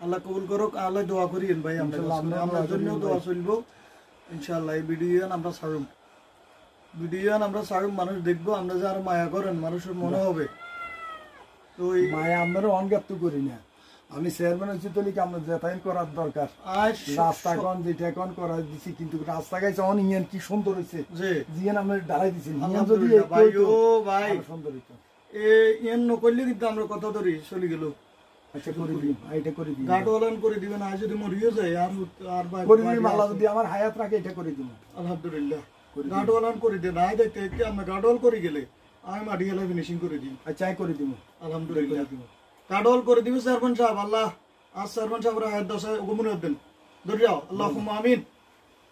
আল্লাহ কবুল করুক। আল্লাহ দোয়া করিয়েন ভাই, আমরা জন্য দোয়া চলবো ইনশাআল্লাহ। এই ভিডিও আমরা ছাড়ুম, মানুষ দেখবো, আমরা যে আরো মায়া করেন মানুষের মনে হবে। তো মায়া আমরা অনগাপ্ত করি না, আমি চেয়ারম্যান হচ্ছি তো আমরা যেটাই করার দরকার। রাস্তা কোন যেটা কোন করা দিছি, কিন্তু রাস্তা গাইছে অনিয়ন কি সুন্দর হয়েছে, জিয়ান আমরা দাঁড়াই দিছি। যদি ভাই ও ভাই সুন্দর হইতো ইয়ান নকরলে কিন্তু আমরা কথা ধরি চলে গেল। আচ্ছা করে দিই, এটা করে দিই, গাডওয়ালান করে দিবেন। আর যদি মরিয়ে যায় আর করে দিই, মালা যদি আমার হায়াত রাখে এটা করে দিব আলহামদুলিল্লাহ। গাডওয়ালান করে দেন, আয় দেখতে দেখতে আমরা গাডওয়াল করে গেলে আমি মাটি গেলে ফিনিশিং করে দিই। আচ্ছা করে দিব আলহামদুলিল্লাহ। গাডওয়াল করে দিবে চেয়ারম্যান সাহেব। আল্লাহ আজ চেয়ারম্যান সাহেব হায়াত দশা গুমনে দেন, ধরে যাও। আল্লাহুম্মা আমিন।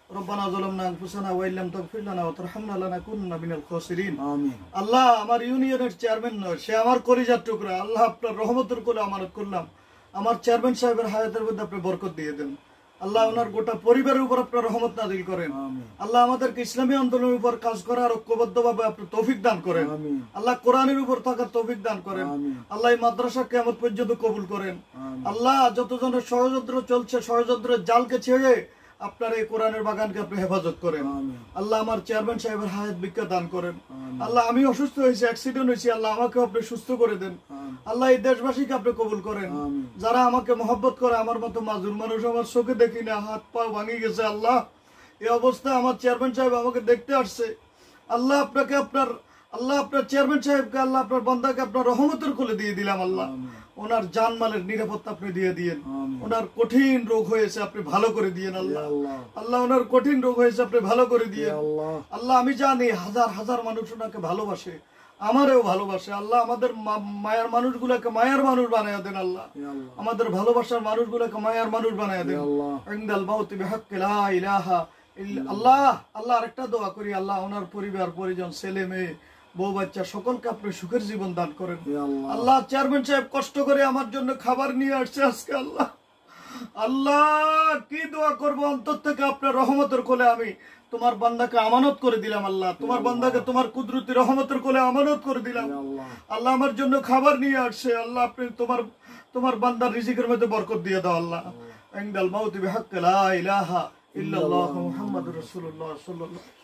রব্বানা যালামনা আনফুসানা ওয়া ইল্লাম তাগফির লানা ওয়া তারহামনা লানাকুন্না মিনাল খাসিরিন। আমিন। আল্লাহ আমার ইউনিয়নের চেয়ারম্যান নয়, সে আমার কলিজার টুকরা। আল্লাহ আপনার রহমতের কোলে আমানত করলাম। আমার চেয়ারম্যান সাহেবের হায়াতের মধ্যে আপনি বরকত দিয়ে দেন। আল্লাহ ওনার গোটা পরিবারের উপর আপনার রহমত নাযিল করেন। আল্লাহ আমাদেরকে ইসলামী আন্দোলনের উপর কাজ করার ঐক্যবদ্ধভাবে আপনি তৌফিক দান করেন। আল্লাহ কোরআনের উপর থাকার তৌফিক দান করেন। আল্লাহ এই মাদ্রাসা কিয়ামত পর্যন্ত কবুল করেন। আল্লাহ যতজনের ষড়যন্ত্র চলছে, ষড়যন্ত্রের জালকে ছেড়ে আপনার এই কোরআনের বাগানকে আপনি হেফাজত করেন। আল্লাহ আমার চেয়ারম্যান সাহেবের হায়াত ভিক্ষা দান করেন। আল্লাহ আমি অসুস্থ হয়েছি, অ্যাক্সিডেন্ট হয়েছি, আল্লাহ আমাকে আপনি সুস্থ করে দেন। আল্লাহ এই দেশবাসীকে আপনি কবুল করেন। যারা আমাকে মহব্বত করে, আমার মতো মাজুর মানুষ আমার চোখে দেখি না, হাত পা ভাঙি গেছে। আল্লাহ এই অবস্থায় আমার চেয়ারম্যান সাহেব আমাকে দেখতে আসছে। আল্লাহ আপনাকে আপনার চেয়ারম্যান সাহেবকে, আল্লাহ আপনার বান্দাকে আপনার রহমতের কোলে দিয়ে দিলাম। আল্লাহ ওনার জানমালের নিরাপত্তা আপনি দিয়ে দিয়েন। ওনার কঠিন রোগ হয়েছে, আপনি ভালো করে দিয়েন। আল্লাহ আল্লাহ ওনার কঠিন রোগ হয়েছে, আপনি ভালো করে দিয়েন। আল্লাহ আমি জানি হাজার হাজার মানুষ ওনাকে ভালোবাসে, আমারও ভালোবাসে। আল্লাহ আমাদের মায়ার মানুষগুলোকে মায়ার মানুষ বানায় দেন। আল্লাহ আমাদের ভালোবাসার মানুষগুলোকে মায়ার মানুষ বানায় দেন। ইনদাল মাউতি বিহাক্কি লা ইলাহা ইল্লা আল্লাহ। আল্লাহ আরেকটা দোয়া করি, আল্লাহ ওনার পরিবার পরিজন, ছেলে মেয়ে, বউ বাচ্চা সকলকে আপনি সুখের জীবন দান করেন। আল্লাহ চেয়ারম্যান সাহেব কষ্ট করে আমার জন্য খাবার নিয়ে আসছে আজকে। আল্লাহ আল্লাহ কি দোয়া করবো, অন্তর থেকে আপনার রহমতের কোলে আমি তোমার বান্দাকে আমানত করে দিলাম। আল্লাহ তোমার বান্দাকে তোমার কুদরতি রহমতের কোলে আমানত করে দিলাম। আল্লাহ আমার জন্য খাবার নিয়ে আসছে। আল্লাহ আপনি তোমার বান্দার রিজিকের মধ্যে বরকত দিয়ে দাও। আল্লাহ ইনদাল মাউতি বিহাক্কি লা ইলাহা ইল্লাল্লাহু মুহাম্মাদুর রাসূলুল্লাহ সাল্লাল্লাহু